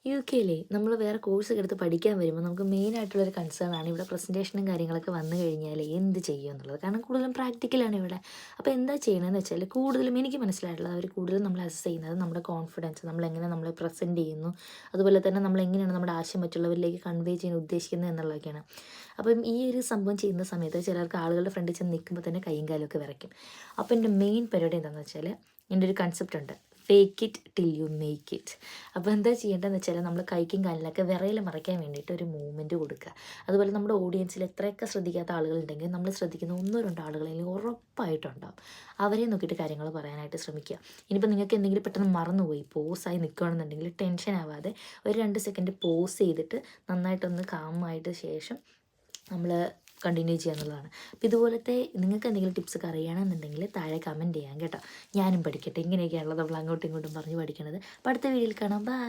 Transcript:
യുകെയിലേ നമ്മൾ വേറെ കോഴ്സൊക്കെ എടുത്ത് പഠിക്കാൻ വരുമ്പോൾ നമുക്ക് മെയിനായിട്ടുള്ളൊരു കൺസേൺ ആണ് ഇവിടെ പ്രസൻറ്റേഷനും കാര്യങ്ങളൊക്കെ വന്നു കഴിഞ്ഞാൽ എന്ത് ചെയ്യും എന്നുള്ളത്. കാരണം കൂടുതലും പ്രാക്ടിക്കലാണ് ഇവിടെ. അപ്പോൾ എന്താ ചെയ്യണമെന്ന് വെച്ചാൽ കൂടുതലും എനിക്ക് മനസ്സിലായിട്ടുള്ളത് അവർ കൂടുതലും നമ്മളെ അസസ് ചെയ്യുന്നത് നമ്മുടെ കോൺഫിഡൻസ്, നമ്മളെങ്ങനെ നമ്മളെ പ്രസൻറ്റ് ചെയ്യുന്നു, അതുപോലെ തന്നെ നമ്മളെങ്ങനെയാണ് നമ്മുടെ ആശയം മറ്റുള്ളവരിലേക്ക് കൺവേ ചെയ്യാൻ ഉദ്ദേശിക്കുന്നത് എന്നുള്ളതൊക്കെയാണ്. അപ്പം ഈ ഒരു സംഭവം ചെയ്യുന്ന സമയത്ത് ചിലർക്ക് ആളുകളുടെ ഫ്രണ്ടിൽ ചെന്ന് നിൽക്കുമ്പോൾ തന്നെ കൈയും കാലും ഒക്കെ വിറയ്ക്കും. അപ്പോൾ എൻ്റെ മെയിൻ പരിപാടി എന്താണെന്ന് വെച്ചാൽ എൻ്റെ ഒരു കൺസെപ്റ്റ് ഉണ്ട്, fake it till you make it. അപ്പോൾ എന്താ ചെയ്യേണ്ടതെന്ന് വെച്ചാൽ നമ്മൾ കൈക്കും കാലിലൊക്കെ വിറയൽ മറയ്ക്കാൻ വേണ്ടിയിട്ട് ഒരു മൂവ്മെൻറ്റ് കൊടുക്കുക. അതുപോലെ നമ്മുടെ ഓഡിയൻസിൽ എത്രയൊക്കെ ശ്രദ്ധിക്കാത്ത ആളുകളുണ്ടെങ്കിൽ നമ്മൾ ശ്രദ്ധിക്കുന്ന ഒന്നോ രണ്ടോ ആളുകളെങ്കിലും ഉറപ്പായിട്ടുണ്ടാവും. അവരെ നോക്കിയിട്ട് കാര്യങ്ങൾ പറയാനായിട്ട് ശ്രമിക്കുക. ഇനിയിപ്പോൾ നിങ്ങൾക്ക് എന്തെങ്കിലും പെട്ടെന്ന് മറന്നുപോയി പോസായി നിൽക്കുകയാണെന്നുണ്ടെങ്കിൽ ടെൻഷൻ ആവാതെ ഒരു 2 സെക്കൻഡ് പോസ് ചെയ്തിട്ട് നന്നായിട്ടൊന്ന് കാമായിട്ട് ശേഷം നമ്മൾ കണ്ടിന്യൂ ചെയ്യുക എന്നുള്ളതാണ്. അപ്പോൾ ഇതുപോലത്തെ നിങ്ങൾക്ക് എന്തെങ്കിലും ടിപ്സൊക്കെ അറിയണമെന്നുണ്ടെങ്കിൽ താഴെ കമൻറ്റ് ചെയ്യാം കേട്ടോ. ഞാനും പഠിക്കട്ടെ. ഇങ്ങനെയൊക്കെയാണല്ലോ നമ്മൾ അങ്ങോട്ടും ഇങ്ങോട്ടും പറഞ്ഞ് പഠിക്കണത്. അപ്പോൾ അടുത്ത വീഡിയോയിൽ കാണാം. ബൈ.